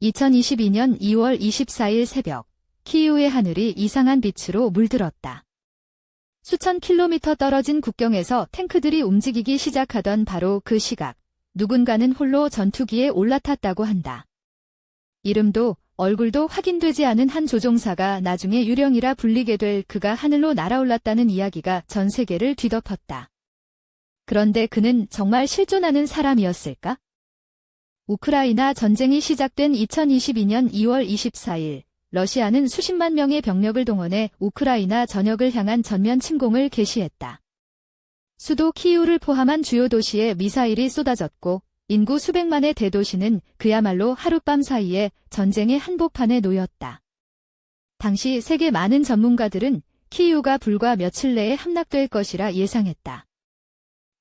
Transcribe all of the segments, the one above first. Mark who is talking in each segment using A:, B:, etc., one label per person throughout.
A: 2022년 2월 24일 새벽, 키이우의 하늘이 이상한 빛으로 물들었다. 수천 킬로미터 떨어진 국경에서 탱크들이 움직이기 시작하던 바로 그 시각, 누군가는 홀로 전투기에 올라탔다고 한다. 이름도 얼굴도 확인되지 않은 한 조종사가 나중에 유령이라 불리게 될 그가 하늘로 날아올랐다는 이야기가 전 세계를 뒤덮었다. 그런데 그는 정말 실존하는 사람이었을까? 우크라이나 전쟁이 시작된 2022년 2월 24일, 러시아는 수십만 명의 병력을 동원해 우크라이나 전역을 향한 전면 침공을 개시했다. 수도 키이우를 포함한 주요 도시에 미사일이 쏟아졌고, 인구 수백만의 대도시는 그야말로 하룻밤 사이에 전쟁의 한복판에 놓였다. 당시 세계 많은 전문가들은 키이우가 불과 며칠 내에 함락될 것이라 예상했다.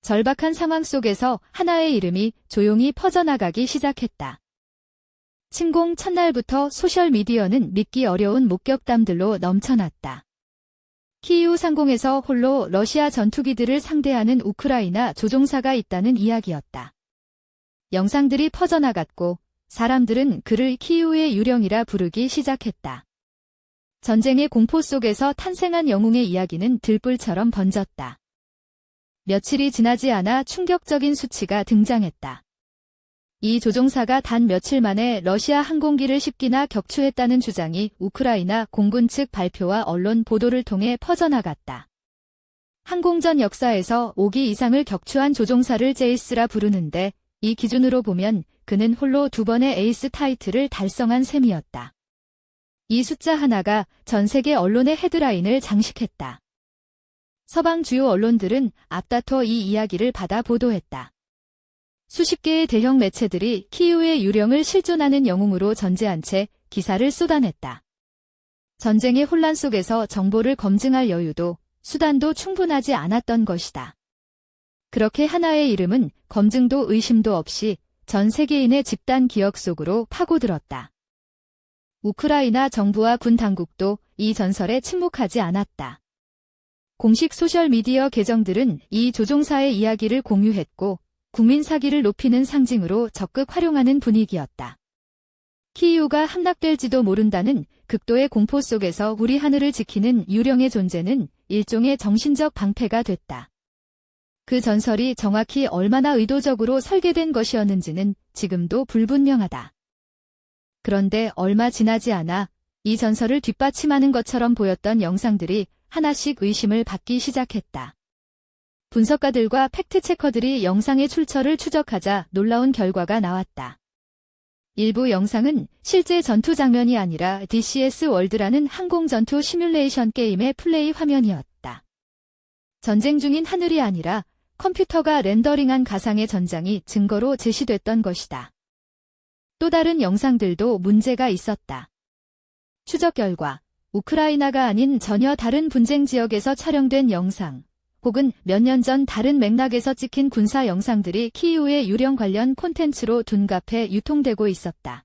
A: 절박한 상황 속에서 하나의 이름이 조용히 퍼져나가기 시작했다. 침공 첫날부터 소셜미디어는 믿기 어려운 목격담들로 넘쳐났다. 키이우 상공에서 홀로 러시아 전투기들을 상대하는 우크라이나 조종사가 있다는 이야기였다. 영상들이 퍼져나갔고 사람들은 그를 키이우의 유령이라 부르기 시작했다. 전쟁의 공포 속에서 탄생한 영웅의 이야기는 들불처럼 번졌다. 며칠이 지나지 않아 충격적인 수치가 등장했다. 이 조종사가 단 며칠 만에 러시아 항공기를 10기나 격추했다는 주장이 우크라이나 공군 측 발표와 언론 보도를 통해 퍼져나갔다. 항공전 역사에서 5기 이상을 격추한 조종사를 제이스라 부르는데 이 기준으로 보면 그는 홀로 2번의 에이스 타이틀을 달성한 셈이었다. 이 숫자 하나가 전 세계 언론의 헤드라인을 장식했다. 서방 주요 언론들은 앞다퉈 이 이야기를 받아 보도했다. 수십 개의 대형 매체들이 키이우의 유령을 실존하는 영웅으로 전제한 채 기사를 쏟아냈다. 전쟁의 혼란 속에서 정보를 검증할 여유도 수단도 충분하지 않았던 것이다. 그렇게 하나의 이름은 검증도 의심도 없이 전 세계인의 집단 기억 속으로 파고들었다. 우크라이나 정부와 군 당국도 이 전설에 침묵하지 않았다. 공식 소셜미디어 계정들은 이 조종사의 이야기를 공유했고 국민 사기를 높이는 상징으로 적극 활용하는 분위기였다. 키이우가 함락될지도 모른다는 극도의 공포 속에서 우리 하늘을 지키는 유령의 존재는 일종의 정신적 방패가 됐다. 그 전설이 정확히 얼마나 의도적으로 설계된 것이었는지는 지금도 불분명하다. 그런데 얼마 지나지 않아 이 전설을 뒷받침하는 것처럼 보였던 영상들이 하나씩 의심을 받기 시작했다. 분석가들과 팩트체커들이 영상의 출처를 추적하자 놀라운 결과가 나왔다. 일부 영상은 실제 전투 장면이 아니라 DCS 월드라는 항공전투 시뮬레이션 게임의 플레이 화면이었다. 전쟁 중인 하늘이 아니라 컴퓨터가 렌더링한 가상의 전장이 증거로 제시됐던 것이다. 또 다른 영상들도 문제가 있었다. 추적 결과 우크라이나가 아닌 전혀 다른 분쟁 지역에서 촬영된 영상, 혹은 몇 년 전 다른 맥락에서 찍힌 군사 영상들이 키이우의 유령 관련 콘텐츠로 둔갑해 유통되고 있었다.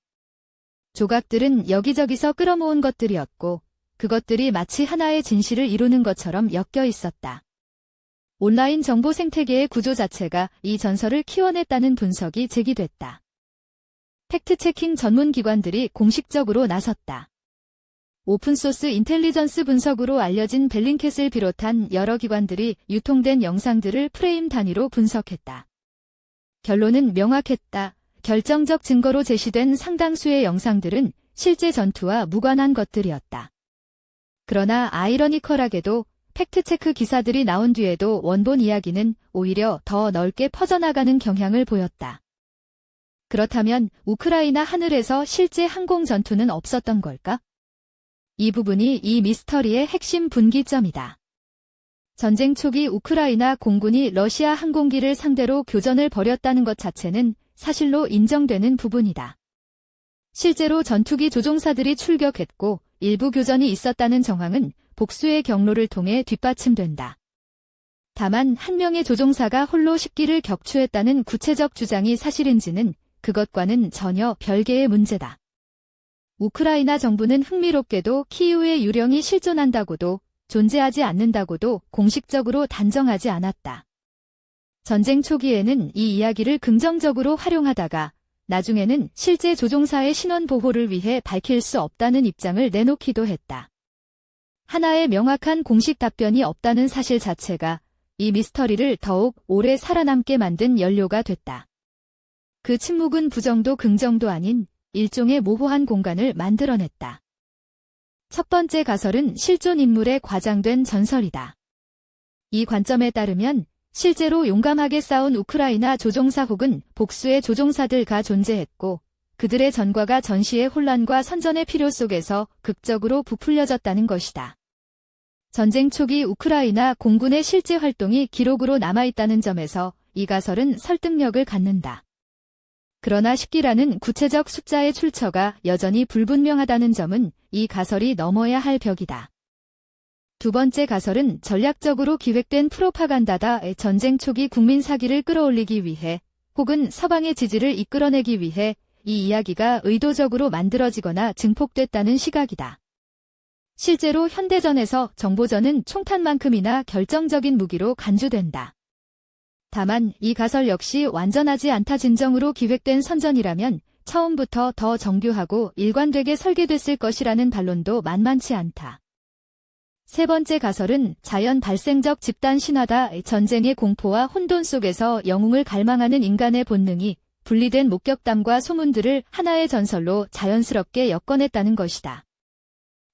A: 조각들은 여기저기서 끌어모은 것들이었고, 그것들이 마치 하나의 진실을 이루는 것처럼 엮여 있었다. 온라인 정보 생태계의 구조 자체가 이 전설을 키워냈다는 분석이 제기됐다. 팩트체킹 전문 기관들이 공식적으로 나섰다. 오픈소스 인텔리전스 분석으로 알려진 벨링캣을 비롯한 여러 기관들이 유통된 영상들을 프레임 단위로 분석했다. 결론은 명확했다. 결정적 증거로 제시된 상당수의 영상들은 실제 전투와 무관한 것들이었다. 그러나 아이러니컬하게도 팩트체크 기사들이 나온 뒤에도 원본 이야기는 오히려 더 넓게 퍼져나가는 경향을 보였다. 그렇다면 우크라이나 하늘에서 실제 항공 전투는 없었던 걸까? 이 부분이 이 미스터리의 핵심 분기점이다. 전쟁 초기 우크라이나 공군이 러시아 항공기를 상대로 교전을 벌였다는 것 자체는 사실로 인정되는 부분이다. 실제로 전투기 조종사들이 출격했고 일부 교전이 있었다는 정황은 복수의 경로를 통해 뒷받침된다. 다만 한 명의 조종사가 홀로 10기를 격추했다는 구체적 주장이 사실인지는 그것과는 전혀 별개의 문제다. 우크라이나 정부는 흥미롭게도 키이우의 유령이 실존한다고도 존재하지 않는다고도 공식적으로 단정하지 않았다. 전쟁 초기에는 이 이야기를 긍정적으로 활용하다가 나중에는 실제 조종사의 신원 보호를 위해 밝힐 수 없다는 입장을 내놓기도 했다. 하나의 명확한 공식 답변이 없다는 사실 자체가 이 미스터리를 더욱 오래 살아남게 만든 연료가 됐다. 그 침묵은 부정도 긍정도 아닌 일종의 모호한 공간을 만들어냈다. 첫 번째 가설은 실존 인물의 과장된 전설이다. 이 관점에 따르면 실제로 용감하게 싸운 우크라이나 조종사 혹은 복수의 조종사들가 존재했고 그들의 전과가 전시의 혼란과 선전의 필요 속에서 극적으로 부풀려졌다는 것이다. 전쟁 초기 우크라이나 공군의 실제 활동이 기록으로 남아있다는 점에서 이 가설은 설득력을 갖는다. 그러나 10기라는 구체적 숫자의 출처가 여전히 불분명하다는 점은 이 가설이 넘어야 할 벽이다. 두 번째 가설은 전략적으로 기획된 프로파간다다. 전쟁 초기 국민 사기를 끌어올리기 위해 혹은 서방의 지지를 이끌어내기 위해 이 이야기가 의도적으로 만들어지거나 증폭됐다는 시각이다. 실제로 현대전에서 정보전은 총탄만큼이나 결정적인 무기로 간주된다. 다만 이 가설 역시 완전하지 않다. 진정으로 기획된 선전이라면 처음부터 더 정교하고 일관되게 설계됐을 것이라는 반론도 만만치 않다. 세 번째 가설은 자연 발생적 집단 신화다. 전쟁의 공포와 혼돈 속에서 영웅을 갈망하는 인간의 본능이 분리된 목격담과 소문들을 하나의 전설로 자연스럽게 엮어냈다는 것이다.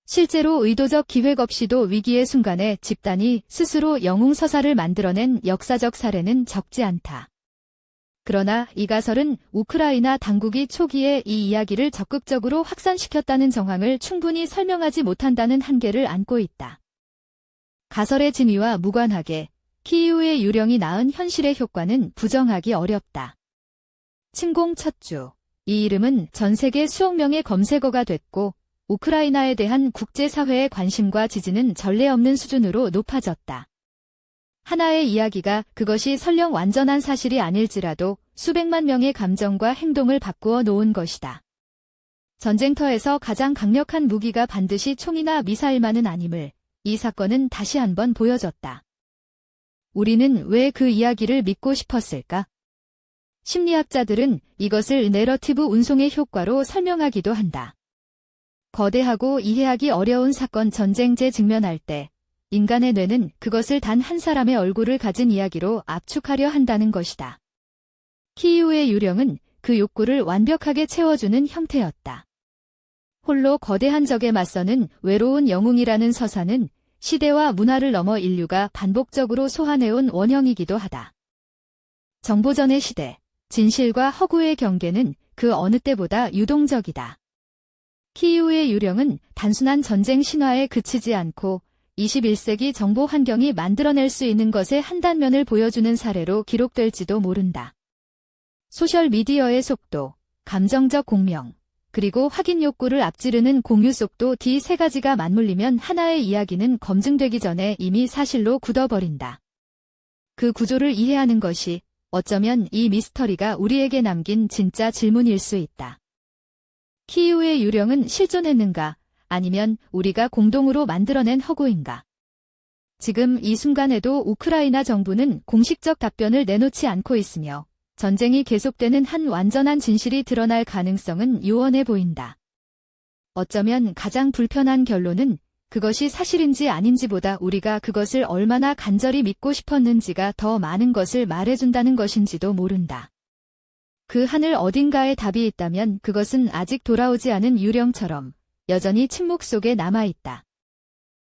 A: 실제로 의도적 기획 없이도 위기의 순간에 집단이 스스로 영웅 서사를 만들어낸 역사적 사례는 적지 않다. 그러나 이 가설은 우크라이나 당국이 초기에 이 이야기를 적극적으로 확산시켰다는 정황을 충분히 설명하지 못한다는 한계를 안고 있다. 가설의 진위와 무관하게 키이우의 유령이 낳은 현실의 효과는 부정하기 어렵다. 침공 첫 주, 이 이름은 전 세계 수억 명의 검색어가 됐고 우크라이나에 대한 국제사회의 관심과 지지는 전례 없는 수준으로 높아졌다. 하나의 이야기가 그것이 설령 완전한 사실이 아닐지라도 수백만 명의 감정과 행동을 바꾸어 놓은 것이다. 전쟁터에서 가장 강력한 무기가 반드시 총이나 미사일만은 아님을 이 사건은 다시 한번 보여줬다. 우리는 왜 그 이야기를 믿고 싶었을까? 심리학자들은 이것을 내러티브 운송의 효과로 설명하기도 한다. 거대하고 이해하기 어려운 사건 전쟁제 직면할 때 인간의 뇌는 그것을 단 한 사람의 얼굴을 가진 이야기로 압축하려 한다는 것이다. 키이우의 유령은 그 욕구를 완벽하게 채워주는 형태였다. 홀로 거대한 적에 맞서는 외로운 영웅이라는 서사는 시대와 문화를 넘어 인류가 반복적으로 소환해온 원형이기도 하다. 정보전의 시대, 진실과 허구의 경계는 그 어느 때보다 유동적이다. 키이우의 유령은 단순한 전쟁 신화에 그치지 않고 21세기 정보 환경이 만들어낼 수 있는 것의 한 단면을 보여주는 사례로 기록될지도 모른다. 소셜미디어의 속도, 감정적 공명, 그리고 확인 욕구를 앞지르는 공유 속도 D 세 가지가 맞물리면 하나의 이야기는 검증되기 전에 이미 사실로 굳어버린다. 그 구조를 이해하는 것이 어쩌면 이 미스터리가 우리에게 남긴 진짜 질문일 수 있다. 키이우의 유령은 실존했는가? 아니면 우리가 공동으로 만들어낸 허구인가? 지금 이 순간에도 우크라이나 정부는 공식적 답변을 내놓지 않고 있으며 전쟁이 계속되는 한 완전한 진실이 드러날 가능성은 요원해 보인다. 어쩌면 가장 불편한 결론은 그것이 사실인지 아닌지보다 우리가 그것을 얼마나 간절히 믿고 싶었는지가 더 많은 것을 말해준다는 것인지도 모른다. 그 하늘 어딘가에 답이 있다면 그것은 아직 돌아오지 않은 유령처럼 여전히 침묵 속에 남아있다.